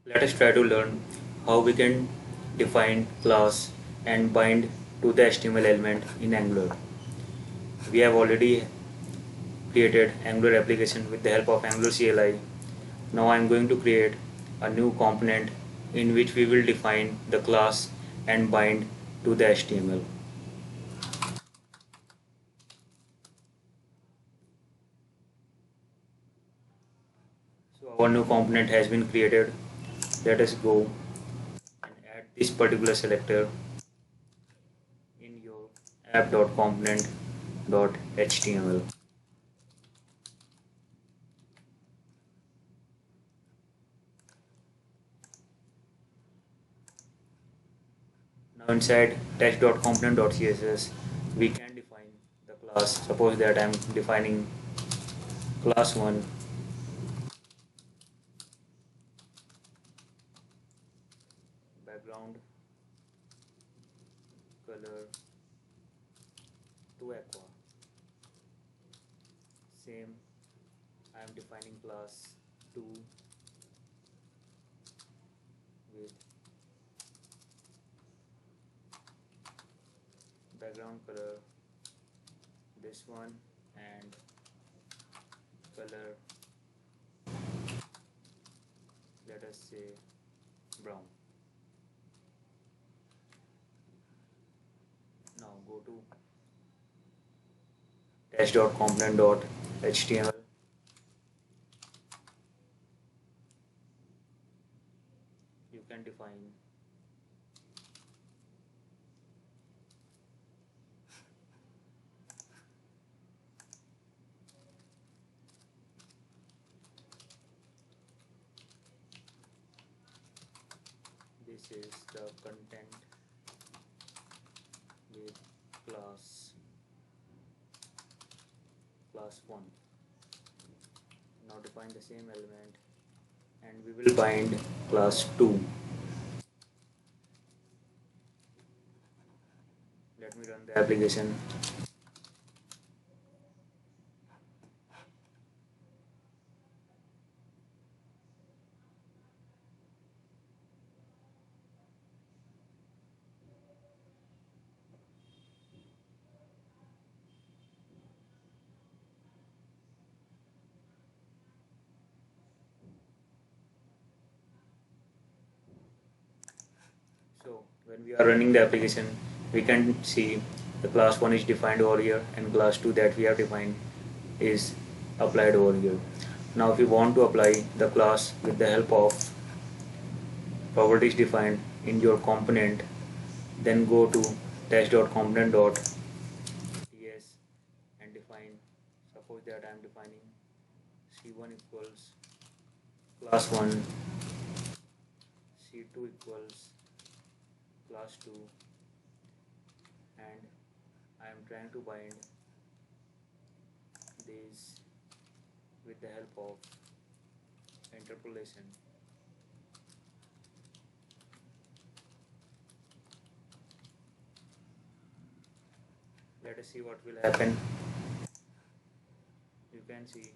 Let us try to learn how we can define class and bind to the HTML element in Angular. We have already created Angular application with the help of Angular CLI. Now I am going to create a new component in which we will define the class and bind to the HTML. So our new component has been created. Let us go and add this particular selector in your app.component.html. Now inside text.component.css we can define the class. Suppose that I am defining class 1 background color to aqua. Same, I am defining class 2 with background color this one and color, let us say brown. Now go to test.component.html. You can define this is the content with class 1. Now define the same element and we will bind class 2. Let me run the application. So when we are running the application, we can see the class 1 is defined over here and class 2 that we have defined is applied over here. Now if you want to apply the class with the help of properties defined in your component, then go to test.component.ts and define, suppose that I am defining c1 equals class 1, c2 equals class 2, and I am trying to bind these with the help of interpolation. Let us see what will happen. You can see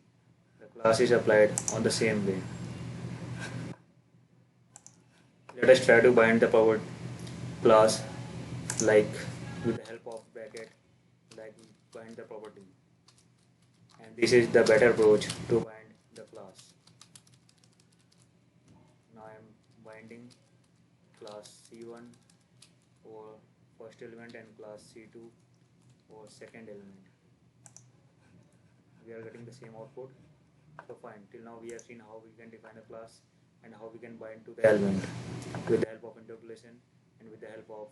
the class is applied on the same way. Let us try to bind the powered class like with the help of bracket, like we bind the property, and this is the better approach to bind the class. Now I am binding class c1 over first element and class c2 over second element. We are getting the same output. So fine, till now we have seen how we can define a class and how we can bind to the element with the help of interpolation and with the help of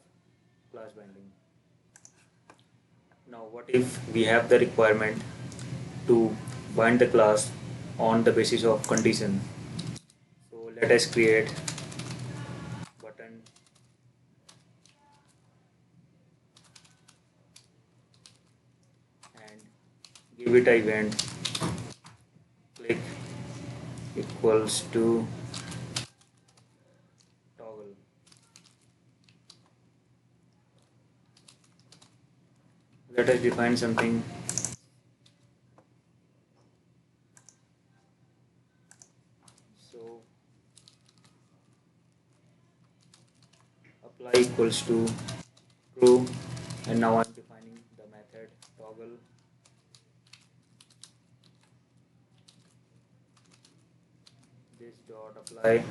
class binding. Now what if we have the requirement to bind the class on the basis of condition? So let us create button and give it a event click equals to toggle. Let us define something. So apply equals to true, and now I'm defining the method toggle this dot apply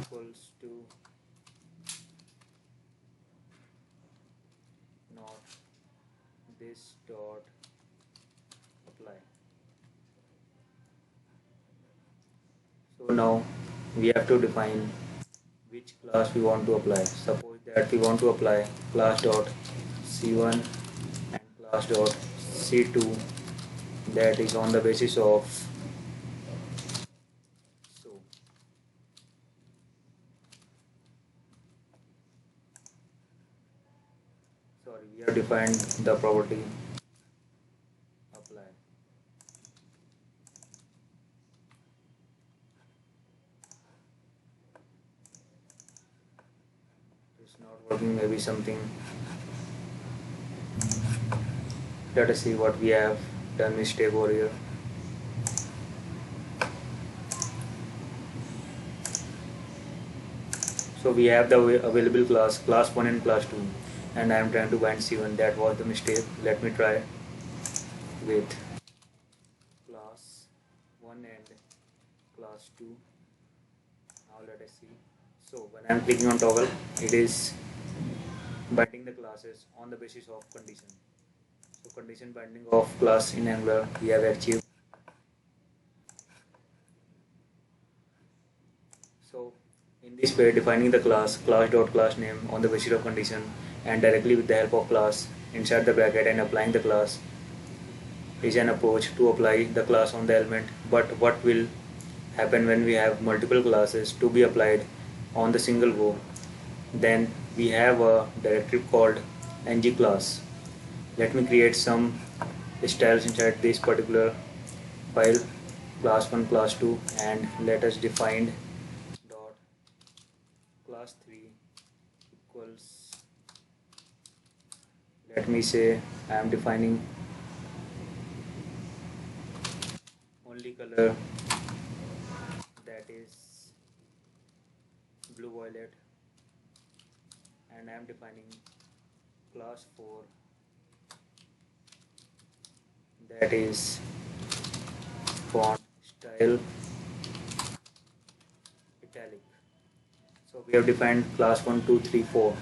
equals to not this dot apply. So now we have to define which class we want to apply. Suppose that we want to apply class dot c1 and class dot c2, that is on the basis of so sorry we have defined the property apply. It's not working, maybe something. Let us see what we have done mistake over here. So we have the available class 1 and class 2, and I am trying to bind C1. That was the mistake. Let me try with class 1 and class 2. Now let us see. So when I am clicking on toggle, it is binding the classes on the basis of condition. So condition binding of class in Angular we have achieved. So in this way, defining the class dot class name on the basis of condition and directly with the help of class inside the bracket and applying the class is an approach to apply the class on the element. But what will happen when we have multiple classes to be applied on the single go? Then we have a directive called ng class. Let me create some styles inside this particular file, class 1 class 2, and let us define dot class 3 equals, let me say I am defining only color, that is blue violet, and I am defining class 4, that is font style italic. So we have defined class 1, 2, 3, 4.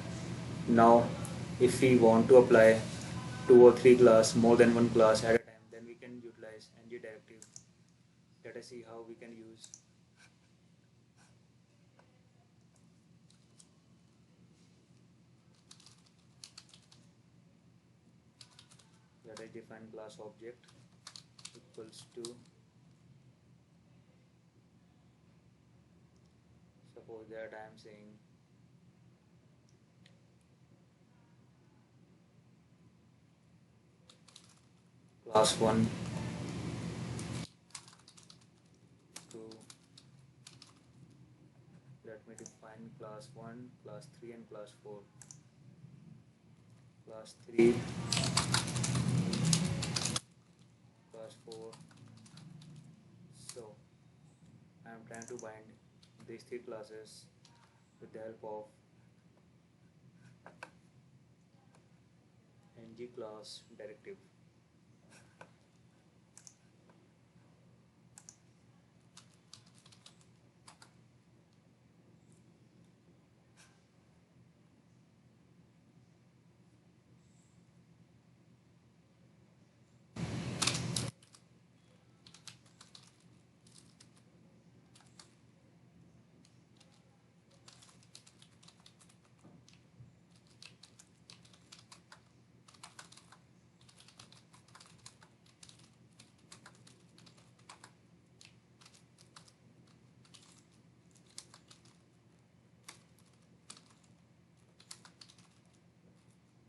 Now if we want to apply 2 or 3 class, more than one class at a time, then we can utilize ng directive. Let us see how we can use. Let us define class object equals to, suppose that I am saying class 1, 2, let me define class 1, class 3 and class 4. Class 3, class 4. So I am trying to bind these 3 classes with the help of ng class directive.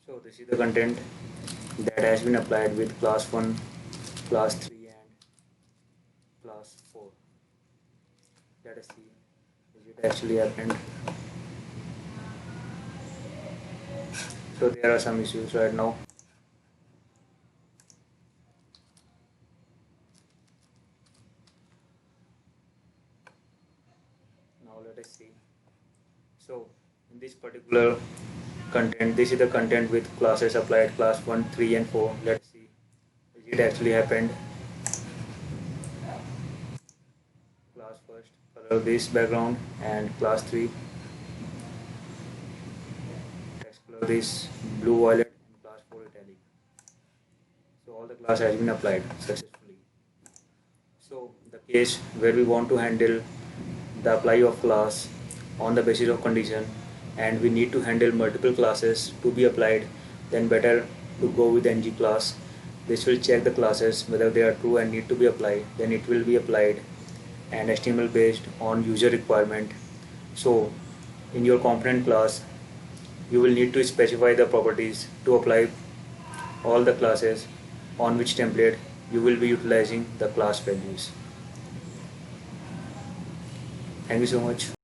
So this is the content that has been applied with class 1, class 3 and class 4. Let us see, is it actually happened? So there are some issues right now. Now let us see. So in this particular content, this is the content with classes applied class 1, 3 and 4. Let's see if it actually happened. Class first, color this background, and class 3, text color this blue violet, and class 4 italic. So all the class has been applied successfully. So the case where we want to handle the apply of class on the basis of condition and we need to handle multiple classes to be applied, then better to go with ng class. This will check the classes whether they are true and need to be applied, then it will be applied and HTML based on user requirement. So in your component class you will need to specify the properties to apply all the classes on which template you will be utilizing the class values. Thank you so much.